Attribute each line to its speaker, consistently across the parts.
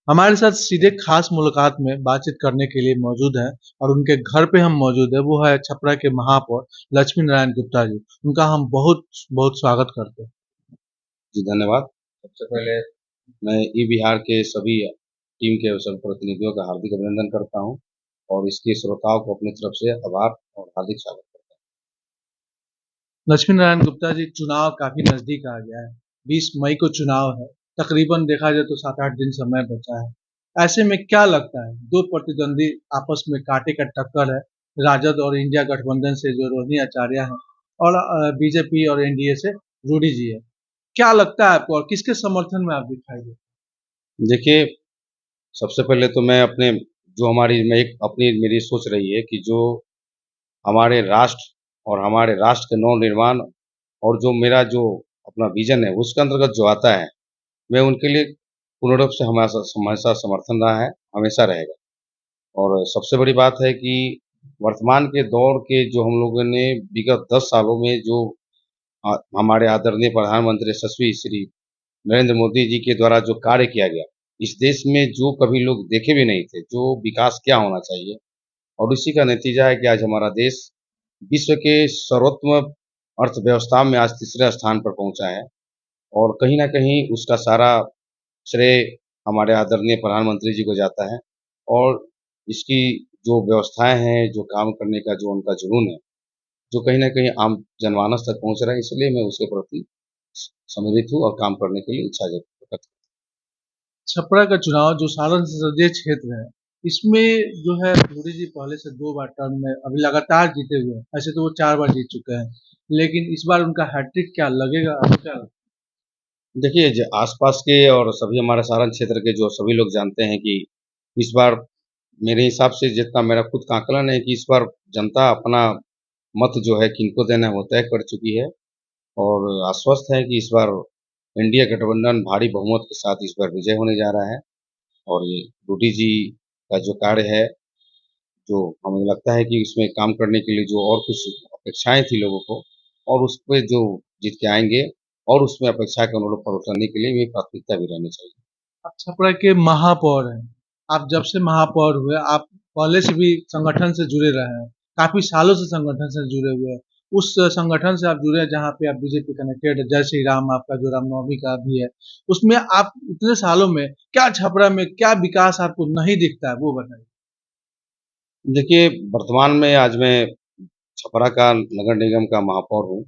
Speaker 1: हमारे साथ सीधे खास मुलाकात में बातचीत करने के लिए मौजूद हैं और उनके घर पे हम मौजूद हैं, वो है छपरा के महापौर लक्ष्मी नारायण गुप्ता जी। उनका हम बहुत स्वागत करते हैं।
Speaker 2: जी, धन्यवाद। सबसे पहले मैं ई-बिहार के सभी टीम के सभी प्रतिनिधियों का हार्दिक अभिनंदन करता हूँ और इसके श्रोताओं को अपनी तरफ से आभार और हार्दिक स्वागत करता
Speaker 1: लक्ष्मी नारायण गुप्ता जी, चुनाव काफ़ी नज़दीक आ गया है। 20 मई को चुनाव है। तकरीबन देखा जाए तो 7-8 दिन समय बचा है। ऐसे में क्या लगता है 2 प्रतिद्वंदी आपस में कांटे का टक्कर है। राजद और इंडिया गठबंधन से जो रोहिणी आचार्य हैं और बीजेपी और एनडीए से रूडी जी है। क्या लगता है आपको और किसके समर्थन में आप दिखाई देते हैं?
Speaker 2: हूँ। देखिए, सबसे पहले तो मैं अपने जो हमारी मैं एक अपनी मेरी सोच रही है कि जो हमारे राष्ट्र और हमारे राष्ट्र के नव-निर्माण और जो मेरा जो अपना विज़न है, उसके अंतर्गत जो आता है, मैं उनके लिए पूर्ण रूप से हमेशा समर्थन रहा है, हमेशा रहेगा। और सबसे बड़ी बात है कि वर्तमान के दौर के जो हम लोगों ने विगत 10 सालों में जो हमारे आदरणीय प्रधानमंत्री यशस्वी श्री नरेंद्र मोदी जी के द्वारा जो कार्य किया गया, इस देश में जो कभी लोग देखे भी नहीं थे, जो विकास क्या होना चाहिए और इसी का नतीजा है कि आज हमारा देश विश्व के सर्वोत्तम अर्थव्यवस्था में आज तीसरे स्थान पर पहुँचा है और कहीं न कहीं उसका सारा श्रेय हमारे आदरणीय प्रधानमंत्री जी को जाता है और इसकी जो व्यवस्थाएँ हैं, जो काम करने का जो उनका जुनून है, जो कहीं न कहीं आम जनमानस तक पहुँच रहा है, इसलिए मैं उसके प्रति सम्मिलित हूँ और काम करने के लिए इच्छा प्रकट।
Speaker 1: छपरा का चुनाव जो सारण संसदीय क्षेत्र है, इसमें जो है मोदी जी पहले से 2 बार टर्म में अभी लगातार जीते हुए हैं। ऐसे तो वो 4 बार जीत चुके हैं, लेकिन इस बार उनका हैट्रिक क्या लगेगा? आपको क्या लगता
Speaker 2: देखिए, ज आस-पास के और सभी हमारे सारण क्षेत्र के जो सभी लोग जानते हैं कि इस बार मेरे हिसाब से जितना मेरा खुद का आकलन है कि इस बार जनता अपना मत जो है किनको देना है वो तय कर चुकी है और आश्वस्त है कि इस बार एनडीए गठबंधन भारी बहुमत के साथ इस बार विजय होने जा रहा है और ये मोदी जी का जो कार्य है, जो हमें लगता है कि इसमें काम करने के लिए जो और कुछ अपेक्षाएँ थी लोगों को और उस पे जो जीत के आएँगे और उसमें अपेक्षा के अनुरूप पर उतरने के लिए भी प्राथमिकता भी रहनी चाहिए।
Speaker 1: है? आप छपरा के महापौर हैं। आप जब से महापौर हुए, आप पहले से भी संगठन से जुड़े रहे हैं। काफ़ी सालों से संगठन से जुड़े हुए हैं। उस संगठन से आप जुड़े हैं जहाँ पे आप बीजेपी कनेक्टेड है। जय श्री राम आपका जो रामनवमी का भी है। उसमें आप इतने सालों में क्या छपरा में क्या विकास आपको नहीं दिखता है, वो बताइए?
Speaker 2: देखिए, वर्तमान में आज मैं छपरा का नगर निगम का महापौर हूँ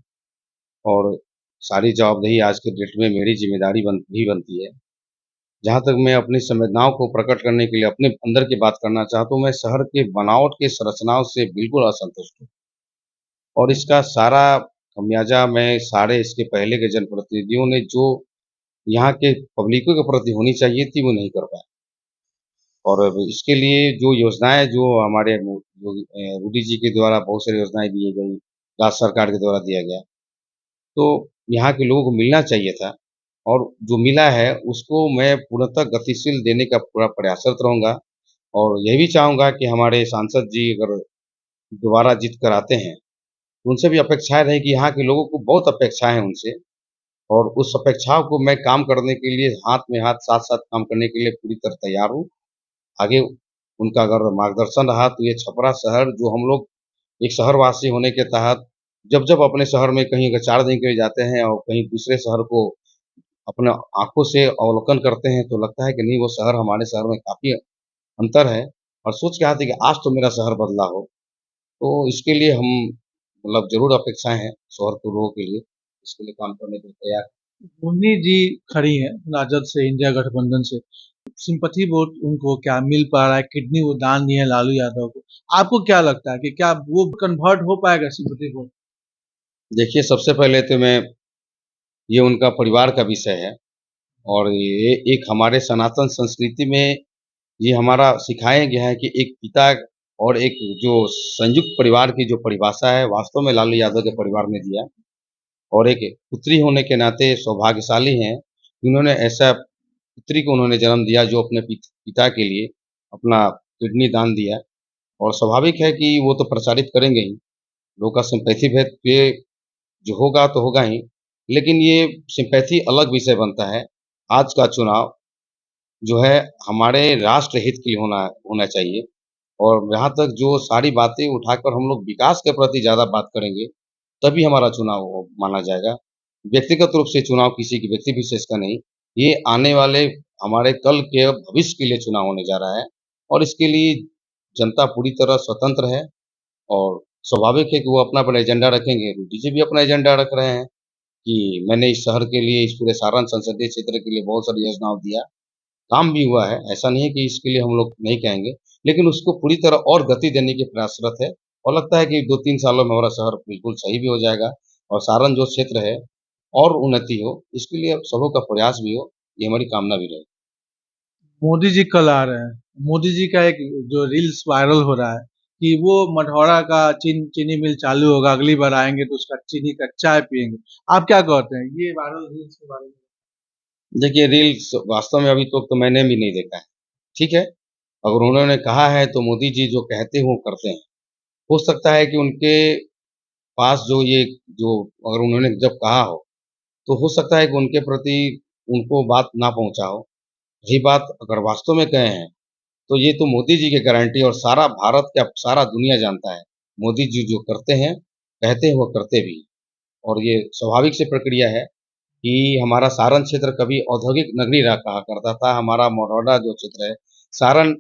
Speaker 2: और सारी जवाबदेही आज के डेट में मेरी ज़िम्मेदारी बनती है। जहाँ तक मैं अपनी संवेदनाओं को प्रकट करने के लिए अपने अंदर की बात करना चाहता हूँ, मैं शहर के बनावट की संरचनाओं से बिल्कुल असंतुष्ट हूँ और इसका सारा खमियाजा मैं सारे इसके पहले के जनप्रतिनिधियों ने जो यहाँ के पब्लिकों के प्रति होनी चाहिए थी, वो नहीं कर पाए। और अब इसके लिए जो योजनाएँ जो हमारे मोदी जी के द्वारा बहुत सारी योजनाएँ दी गई, राज्य सरकार के द्वारा दिया गया, तो यहाँ के लोगों को मिलना चाहिए था और जो मिला है, उसको मैं पूर्णतः गतिशील देने का पूरा प्रयासरत रहूँगा और यह भी चाहूँगा कि हमारे सांसद जी अगर दोबारा जीत कर आते हैं, तो उनसे भी अपेक्षाएँ रहें कि यहाँ के लोगों को बहुत अपेक्षाएँ हैं उनसे और उस अपेक्षाओं को मैं काम करने के लिए हाथ में हाथ, साथ-साथ काम करने के लिए पूरी तरह तैयार हूँ। आगे उनका अगर मार्गदर्शन रहा तो ये छपरा शहर जो हम लोग एक शहरवासी होने के तहत जब-जब अपने शहर में कहीं अगर 4 दिन के लिए जाते हैं और कहीं दूसरे शहर को अपने आँखों से अवलोकन करते हैं, तो लगता है कि नहीं वो शहर हमारे शहर में काफ़ी अंतर है और सोच के आते हैं कि आज तो मेरा शहर बदला हो। तो इसके लिए हम मतलब ज़रूर अपेक्षाएँ हैं शहर के लोगों के लिए, इसके लिए काम करने के लिए तैयार हैं।
Speaker 1: रोहिणी जी खड़ी हैं राजद से, इंडिया गठबंधन से। सिंपैथी वोट उनको क्या मिल पा रहा है? किडनी वो दान दिए हैं लालू यादव को। आपको क्या लगता है कि क्या वो कन्वर्ट हो पाएगा सिंपैथी वोट?
Speaker 2: देखिए, सबसे पहले तो मैं ये उनका परिवार का विषय है और ये एक हमारे सनातन संस्कृति में ये हमारा सिखाया गया है कि एक पिता और एक जो संयुक्त परिवार की जो परिभाषा है, वास्तव में लालू यादव के परिवार ने दिया और एक पुत्री होने के नाते सौभाग्यशाली हैं, उन्होंने ऐसा पुत्री को उन्होंने जन्म दिया जो अपने पिता के लिए अपना किडनी दान दिया और स्वाभाविक है कि वो तो प्रचारित करेंगे ही, लोगों का सिम्पैथी भेद ये जो होगा तो होगा ही, लेकिन ये सिम्पैथी अलग विषय बनता है। आज का चुनाव जो है हमारे राष्ट्र हित के लिए होना होना चाहिए। और जहाँ तक जो सारी बातें उठाकर हम लोग विकास के प्रति ज़्यादा बात करेंगे, तभी हमारा चुनाव वो माना जाएगा। व्यक्तिगत रूप से चुनाव किसी की व्यक्ति विशेष का नहीं, ये आने वाले हमारे कल के भविष्य के लिए चुनाव होने जा रहा है और इसके लिए जनता पूरी तरह स्वतंत्र है और स्वाभाविक है कि वो अपना-अपना एजेंडा रखेंगे। मोदी जी भी अपना एजेंडा रख रहे हैं कि मैंने इस शहर के लिए, इस पूरे सारण संसदीय क्षेत्र के लिए बहुत सारी योजनाओं दिया। काम भी हुआ है, ऐसा नहीं है कि इसके लिए हम लोग नहीं कहेंगे, लेकिन उसको पूरी तरह और गति देने के प्रयासरत है और लगता है कि 2-3 सालों में हमारा शहर बिल्कुल सही भी हो जाएगा और सारण जो क्षेत्र है और उन्नति हो, इसके लिए सबों का प्रयास भी हो, ये हमारी कामना भी रहे।
Speaker 1: मोदी जी कल आ रहे हैं। मोदी जी का एक जो रील्स वायरल हो रहा है कि वो मढ़ौरा का चीनी मिल चालू होगा, अगली बार आएँगे तो उसका चीनी का चाय पिएँगे। आप क्या कहते हैं? ये वायरल रील्स के बारे में?
Speaker 2: देखिए रील्स वास्तव में अभी तक तो मैंने भी नहीं देखा है, ठीक है? अगर उन्होंने कहा है तो मोदी जी जो कहते हैं वो करते हैं। हो सकता है कि उनके पास जो अगर उन्होंने जब कहा हो, तो हो सकता है कि उनके प्रति उनको बात ना पहुँचा हो। रही बात अगर वास्तव में कहे हैं, तो ये तो मोदी जी की गारंटी और सारा भारत क्या सारा दुनिया जानता है। मोदी जी जो करते हैं, कहते हैं वो करते भी हैं। और ये स्वाभाविक सी प्रक्रिया है कि हमारा सारण क्षेत्र कभी औद्योगिक नगरी रहा कहा करता था। हमारा मरौडा जो क्षेत्र है, सारण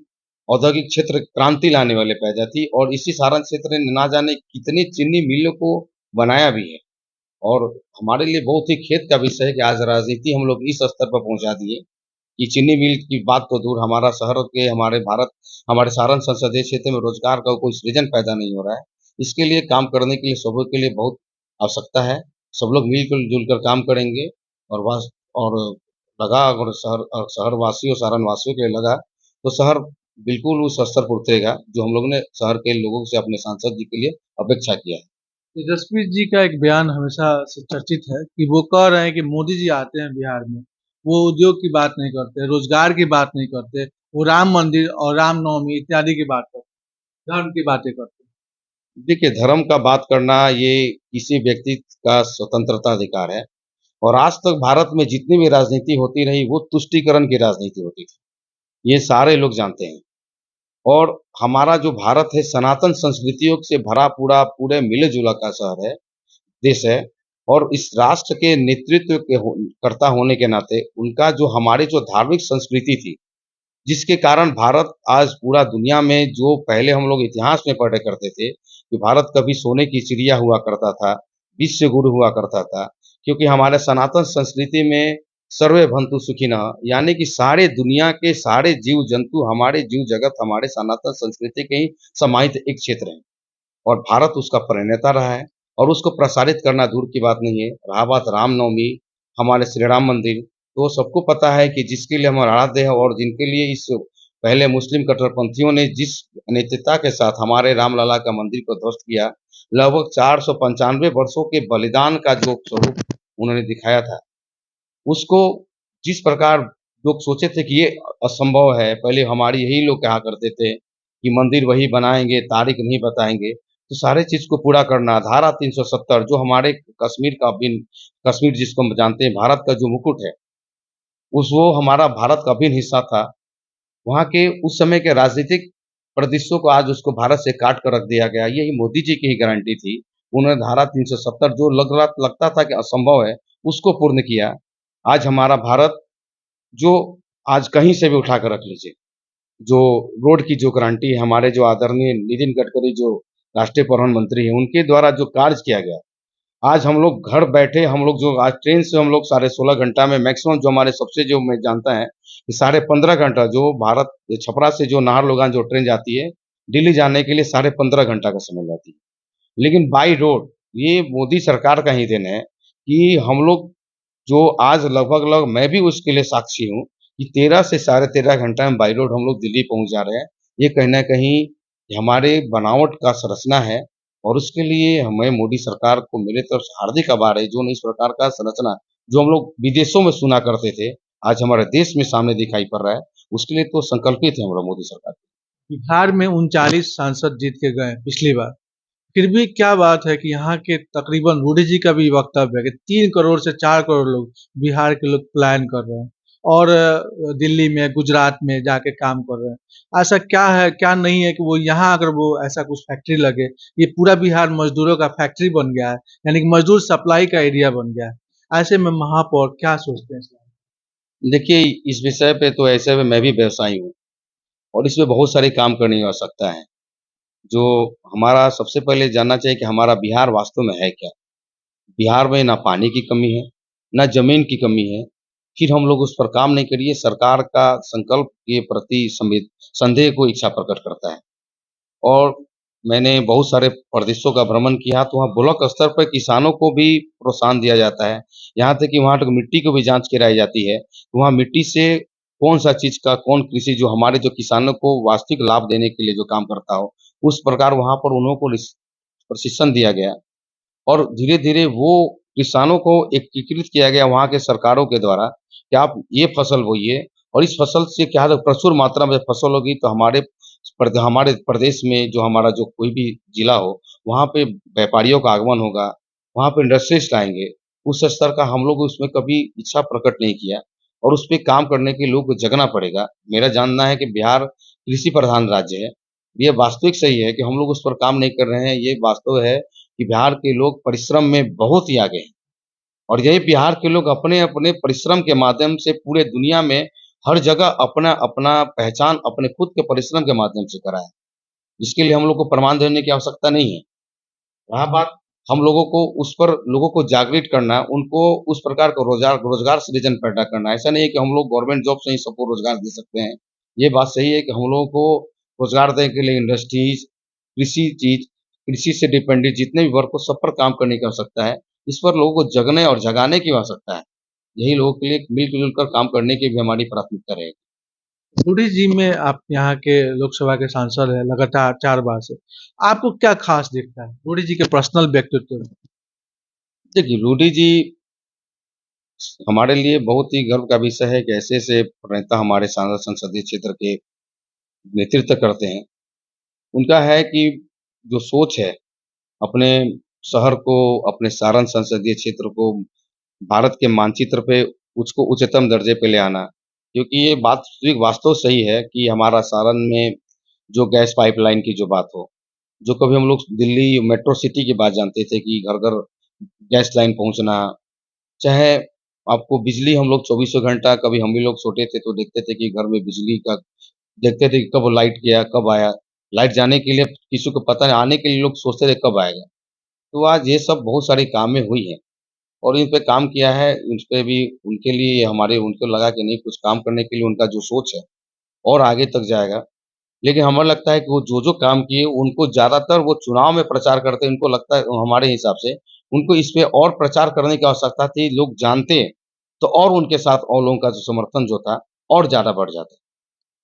Speaker 2: औद्योगिक क्षेत्र क्रांति लाने वाले पैदा थी और इसी सारण क्षेत्र ने ना जाने कितनी चीनी मिलों को बनाया भी है। और हमारे लिए बहुत ही खेद का विषय है कि आज राजनीति हम लोग इस स्तर पर पहुँचा दिए कि चीनी मिल की बात तो दूर हमारा शहर के हमारे सारण संसदीय क्षेत्र में रोज़गार का कोई सृजन पैदा नहीं हो रहा है। इसके लिए काम करने के लिए सबों के लिए बहुत आवश्यकता है। सब लोग मिल-जुल जुल कर काम करेंगे और वास और लगा अगर शहरवासी और सारण वासियों के लगा, तो शहर बिल्कुल उस स्तर पर उतरेगा, जो हम लोगों ने शहर के लोगों से अपने सांसद जी के लिए अपेक्षा किया है।
Speaker 1: तेजस्वी जी का एक बयान हमेशा से चर्चित है कि वो कह रहे हैं कि मोदी जी आते हैं बिहार में, वो उद्योग की बात नहीं करते, रोज़गार की बात नहीं करते, वो राम मंदिर और रामनवमी इत्यादि की बात करते हैं, धर्म की बातें करते हैं।
Speaker 2: देखिए, धर्म का बात करना ये किसी व्यक्ति का स्वतंत्रता अधिकार है और आज तक भारत में जितनी भी राजनीति होती रही, वो तुष्टीकरण की राजनीति होती थी। ये सारे लोग जानते हैं और हमारा जो भारत है, सनातन संस्कृतियों से भरा पूरा पूरे मिले-जुला का शहर है देश है और इस राष्ट्र के नेतृत्व के कर्ता होने के नाते उनका जो हमारी जो धार्मिक संस्कृति थी, जिसके कारण भारत आज पूरा दुनिया में जो पहले हम लोग इतिहास में पढ़ा करते थे, कि भारत कभी सोने की चिड़िया हुआ करता था, विश्व गुरु हुआ करता था, क्योंकि हमारे सनातन संस्कृति में सर्वे भवन्तु सुखिनः यानी कि सारे दुनिया के सारे जीव-जंतु, हमारे जीव जगत, हमारे सनातन संस्कृति के ही समाहित एक क्षेत्र हैं। और भारत उसका प्रणेता रहा है और उसको प्रसारित करना दूर की बात नहीं है। रहा बात रामनवमी, हमारे श्री राम मंदिर, तो सबको पता है कि जिसके लिए हम आराध्य हैं और जिनके लिए इस पहले मुस्लिम कट्टरपंथियों ने जिस अनैतिकता के साथ हमारे रामलला का मंदिर को ध्वस्त किया, लगभग 495 वर्षों के बलिदान का जो स्वरूप उन्होंने दिखाया था, उसको जिस प्रकार लोग सोचे थे कि ये असंभव है, पहले हमारे यही लोग कहा करते थे कि मंदिर वही बनाएँगे, तारीख नहीं बताएँगे। तो सारे चीज़ को पूरा करना, धारा 370 जो हमारे कश्मीर जिसको हम जानते हैं भारत का जो मुकुट है, वो हमारा भारत का अभिन्न हिस्सा था। वहाँ के उस समय के राजनीतिक परिदृश्यों को आज उसको भारत से काट कर रख दिया गया। यही मोदी जी की ही गारंटी थी। उन्होंने धारा 370 जो लगता था कि असंभव है, उसको पूर्ण किया। आज हमारा भारत जो आज कहीं से भी उठा कर रख लीजिए, जो रोड की जो गारंटी है, हमारे जो आदरणीय नितिन गडकरी जो राष्ट्रीय परिवहन मंत्री हैं, उनके द्वारा जो कार्य किया गया, आज हम लोग घर बैठे हम लोग जो आज ट्रेन से हम लोग साढ़े 16 घंटा में मैक्सिमम जो हमारे सबसे जो मैं जानता है, कि साढ़े 15 घंटा जो भारत छपरा से जो नाहरलगुन जो ट्रेन जाती है, दिल्ली जाने के लिए साढ़े 15 घंटा का समय जाती है। लेकिन बाय रोड ये मोदी सरकार का ही देन है कि हम लोग जो आज लगभग मैं भी उसके लिए साक्षी हूँ कि 13 से साढ़े 13 घंटा में बाय रोड हम लोग दिल्ली पहुँच जा रहे हैं। ये कहीं न कहीं हमारे बनावट का संरचना है और उसके लिए हमें मोदी सरकार को मेरे तरफ से हार्दिक आभार है, जो इस प्रकार का संरचना जो हम लोग विदेशों में सुना करते थे, आज हमारे देश में सामने दिखाई पड़ रहा है। उसके लिए तो संकल्पित है हम लोग मोदी सरकार।
Speaker 1: बिहार में 39 सांसद जीत के गए पिछली बार। फिर भी क्या बात है कि यहाँ के तकरीबन रूडी जी का भी वक्तव्य है कि 3 करोड़ से 4 करोड़ लोग बिहार के लोग पलायन कर रहे हैं। और दिल्ली में, गुजरात में जाके काम कर रहे हैं। ऐसा क्या है, क्या नहीं है कि वो यहाँ अगर वो ऐसा कुछ फैक्ट्री लगे, ये पूरा बिहार मज़दूरों का फैक्ट्री बन गया है, यानी कि मज़दूर सप्लाई का एरिया बन गया है। ऐसे में महापौर क्या सोचते हैं इस बारे
Speaker 2: देखिए, इस विषय पे तो ऐसे में मैं भी व्यवसायी हूँ और इसमें बहुत सारे काम करने की आवश्यकता है। जो हमारा सबसे पहले जानना चाहिए कि हमारा बिहार वास्तव में है क्या? बिहार में ना पानी की कमी है, ना ज़मीन की कमी है। फिर हम लोग उस पर काम नहीं करिए, सरकार का संकल्प के प्रति संदेह को इच्छा प्रकट करता है। और मैंने बहुत सारे प्रदेशों का भ्रमण किया, तो वहाँ ब्लॉक स्तर पर किसानों को भी प्रोत्साहन दिया जाता है। यहाँ तक कि वहाँ तक मिट्टी को भी जाँच कराई जाती है। वहाँ मिट्टी से कौन-सा चीज़ का कौन कृषि जो हमारे जो किसानों को वास्तविक लाभ देने के लिए जो काम करता हो, उस प्रकार वहाँ पर उन्हों को प्रशिक्षण दिया गया। और धीरे-धीरे वो किसानों को एकीकृत किया गया वहाँ के सरकारों के द्वारा कि आप ये फसल बोइए और इस फसल से क्या है प्रचुर मात्रा में फसल होगी तो हमारे प्रदेश में जो हमारा जो कोई भी जिला हो, वहाँ पे व्यापारियों का आगमन होगा, वहाँ पे इंडस्ट्रिस्ट आएँगे। उस स्तर का हम लोग उसमें कभी इच्छा प्रकट नहीं किया और उस पे काम करने के लिए लोगों को जगना पड़ेगा। मेरा जानना है कि बिहार कृषि प्रधान राज्य है। ये वास्तविक सही है कि हम लोग उस पर काम नहीं कर रहे हैं, ये वास्तव है कि बिहार के लोग परिश्रम में बहुत ही आगे हैं और यही बिहार के लोग अपने-अपने परिश्रम के माध्यम से पूरे दुनिया में हर जगह अपना-अपना पहचान अपने खुद के परिश्रम के माध्यम से करा है। इसके लिए हम लोग को प्रमाण देने की आवश्यकता नहीं है। रहा बात हम लोगों को उस पर लोगों को जागृत करना, उनको उस प्रकार का रोज़गार सृजन पैदा करना। ऐसा नहीं है कि हम लोग गवर्नमेंट जॉब से ही सबको रोज़गार दे सकते हैं। ये बात सही है कि हम लोगों को रोज़गार देने के लिए इंडस्ट्रीज़, कृषि चीज़, कृषि से डिपेंडेंट जितने भी वर्ग हो सब पर काम करने की आवश्यकता है। इस पर लोगों को जगने और जगाने की आवश्यकता है। यही लोगों के लिए मिल-जुल कर काम करने की भी हमारी प्राथमिकता रहेगी।
Speaker 1: में? बूढ़ी जी में आप यहाँ के लोकसभा के सांसद हैं लगातार 4 बार से। आपको क्या ख़ास दिखता है बूढ़ी जी के पर्सनल व्यक्तित्व में?
Speaker 2: देखिए, रूडी जी हमारे लिए बहुत ही गर्व का विषय है कि ऐसे-ऐसे नेता हमारे संसदीय क्षेत्र के नेतृत्व करते हैं। उनका है कि जो सोच है, अपने शहर को, अपने सारण संसदीय क्षेत्र को भारत के मानचित्र पे उसको उच्चतम दर्जे पे ले आना। क्योंकि ये बात एक वास्तव सही है कि हमारा सारण में जो गैस पाइपलाइन की जो बात हो, जो कभी हम लोग दिल्ली मेट्रो सिटी की बात जानते थे कि घर-घर गैस लाइन पहुँचना, चाहे आपको बिजली हम लोग चौबीसों घंटा कभी हम भी लोग छोटे थे तो देखते थे कि घर में बिजली का देखते थे कि कब लाइट गया, कब आया। लाइट जाने के लिए किसी को पता नहीं, आने के लिए लोग सोचते थे कब आएगा। तो आज ये सब बहुत सारी कामें हुई हैं और इन पे काम किया है, उस पे भी उनके लिए हमारे उनको लगा कि नहीं कुछ काम करने के लिए उनका जो सोच है और आगे तक जाएगा। लेकिन हमें लगता है कि वो जो-जो काम किए उनको ज़्यादातर वो चुनाव में प्रचार करते हैं, उनको लगता है हमारे हिसाब से उनको इस पे और प्रचार करने की आवश्यकता थी, लोग जानते तो और उनके साथ और लोगों का जो समर्थन जो था और ज़्यादा बढ़ जाता।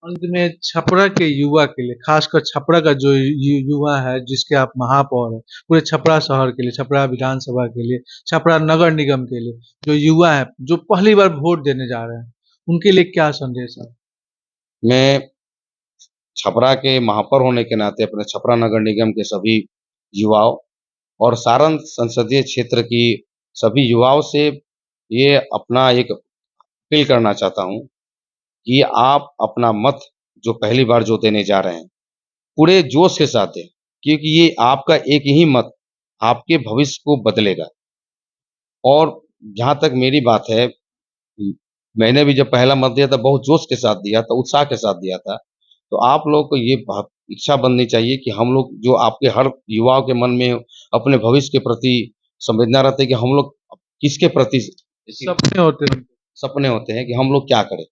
Speaker 1: अंत में छपरा के युवा के लिए, खासकर छपरा का जो युवा है जिसके आप महापौर हैं, पूरे छपरा शहर के लिए, छपरा विधानसभा के लिए, छपरा नगर निगम के लिए, जो युवा हैं, जो पहली बार वोट देने जा रहे हैं, उनके लिए क्या संदेश है?
Speaker 2: मैं छपरा के महापौर होने के नाते अपने छपरा नगर निगम के सभी युवाओं और सारण संसदीय क्षेत्र की सभी युवाओं से ये अपना एक अपील करना चाहता हूँ कि आप अपना मत जो पहली बार जो देने जा रहे हैं, पूरे जोश के साथ दें, क्योंकि ये आपका एक ही मत आपके भविष्य को बदलेगा। और जहाँ तक मेरी बात है, मैंने भी जब पहला मत दिया था बहुत जोश के साथ दिया था, उत्साह के साथ दिया था। तो आप लोगों को ये इच्छा बननी चाहिए कि हम लोग जो आपके हर युवाओं के मन में अपने भविष्य के प्रति संवेदना रहती है कि हम लोग किसके प्रति
Speaker 1: सपने होते हैं उनके।
Speaker 2: सपने होते हैं कि हम लोग क्या करें।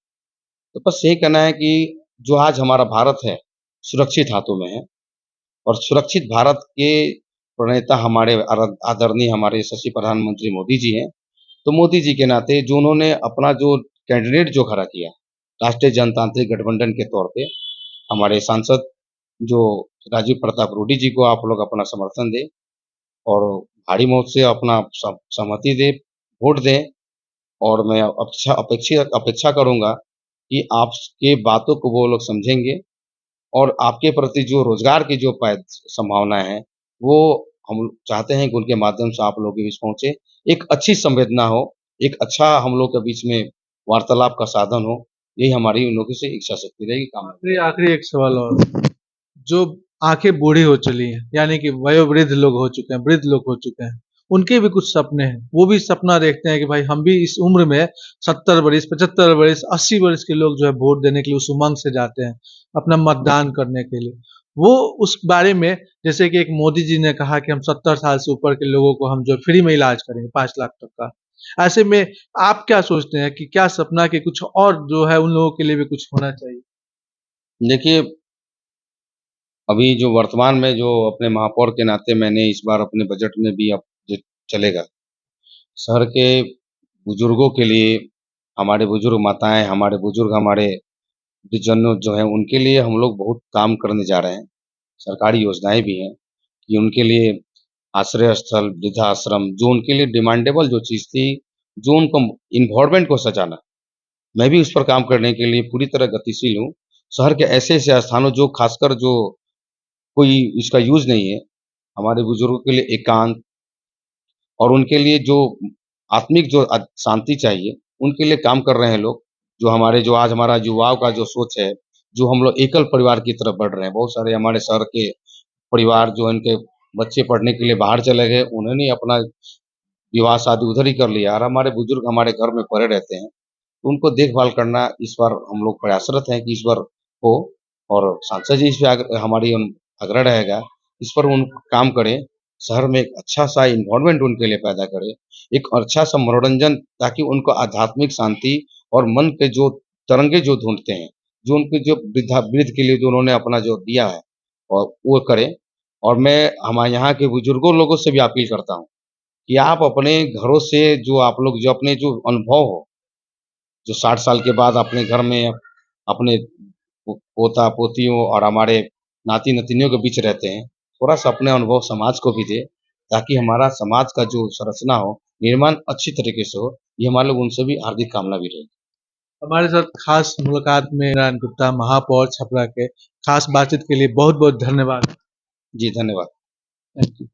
Speaker 2: तो बस यही कहना है कि जो आज हमारा भारत है, सुरक्षित हाथों में है और सुरक्षित भारत के प्रणेता हमारे आदरणीय हमारे यशस्वी प्रधानमंत्री मोदी जी हैं। तो मोदी जी के नाते जो उन्होंने अपना जो कैंडिडेट जो खड़ा किया, राष्ट्रीय जनतांत्रिक गठबंधन के तौर पे, हमारे सांसद जो राजीव प्रताप रूडी जी को आप लोग अपना समर्थन दें और भारी मत से अपना सहमति दें, वोट दें और मैं अपेक्षा करूँगा कि आपके बातों को वो लोग समझेंगे और आपके प्रति जो रोज़गार की जो संभावनाएँ हैं, वो हम चाहते हैं कि उनके माध्यम से आप लोगों के बीच पहुँचे। एक अच्छी संवेदना हो, एक अच्छा हम लोग के बीच में वार्तालाप का साधन हो, यही हमारी उन लोगों से इच्छा शक्ति रहेगी काम।
Speaker 1: आखिरी एक सवाल और, जो आंखें बूढ़ी हो चली हैं, यानी कि वयोवृद्ध लोग हो चुके हैं, वृद्ध लोग हो चुके हैं, उनके भी कुछ सपने हैं। वो भी सपना देखते हैं कि भाई हम भी इस उम्र में 70 वर्ष, 75 वर्ष, 80 वर्ष के लोग जो है वोट देने के लिए उस उमंग से जाते हैं, अपना मतदान करने के लिए। वो उस बारे में, जैसे कि एक मोदी जी ने कहा कि हम 70 साल से ऊपर के लोगों को हम जो फ्री में इलाज करेंगे 5 लाख तक का। ऐसे में आप क्या सोचते हैं कि क्या सपना के कुछ और जो है उन लोगों के लिए भी कुछ होना चाहिए?
Speaker 2: देखिए, अभी जो वर्तमान में जो अपने महापौर के नाते मैंने इस बार अपने बजट में भी अब जो चलेगा, शहर के बुजुर्गों के लिए, हमारे बुजुर्ग माताएँ, हमारे बुजुर्ग, हमारे वृद्धजन जो हैं, उनके लिए हम लोग बहुत काम करने जा रहे हैं। सरकारी योजनाएँ भी हैं कि उनके लिए आश्रय स्थल, वृद्धाश्रम, जो उनके लिए डिमांडेबल जो चीज़ थी, जो उनको एनवायरनमेंट को सजाना, मैं भी उस पर काम करने के लिए पूरी तरह गतिशील हूँ। शहर के ऐसे-ऐसे स्थानों जो खासकर जो कोई इसका यूज़ नहीं है, हमारे बुजुर्गों के लिए एकांत और उनके लिए जो आत्मिक जो शांति चाहिए, उनके लिए काम कर रहे हैं लोग। जो आज हमारा युवाओं का जो सोच है, जो हम लोग एकल परिवार की तरफ बढ़ रहे हैं। बहुत सारे हमारे शहर के परिवार जो इनके बच्चे पढ़ने के लिए बाहर चले गए, उन्होंने अपना विवाह शादी उधर ही कर लिया और हमारे बुजुर्ग हमारे घर में पड़े रहते हैं। तो उनको देखभाल करना इस बार हम लोग प्रयासरत हैं कि इस बार हो और सांसद जी इस पे हमारी आग्रह रहेगा, इस पर उन काम करें। शहर में एक अच्छा-सा एनवायरनमेंट उनके लिए पैदा करें, एक अच्छा-सा मनोरंजन ताकि उनको आध्यात्मिक शांति और मन के जो तरंगे जो ढूँढते हैं, जो उनके जो वृद्ध के लिए जो उन्होंने अपना जो दिया है और वो करें। और मैं हमारे यहाँ के बुजुर्गों लोगों से भी अपील करता हूँ कि आप अपने घरों से जो आप लोग जो अपने जो अनुभव हो, जो 60 साल के बाद अपने घर में अपने पोता-पोतियों और हमारे नाती-नतनियों के बीच रहते हैं, थोड़ा-सा अपने अनुभव समाज को भी दें, ताकि हमारा समाज का जो संरचना हो, निर्माण अच्छी तरीके से हो। ये हमारे लोग उनसे भी हार्दिक कामना भी रहेगी।
Speaker 1: हमारे साथ खास मुलाकात में नारायण गुप्ता, महापौर छपरा के, खास बातचीत के लिए बहुत-बहुत धन्यवाद।
Speaker 2: जी, धन्यवाद।
Speaker 1: Thank you.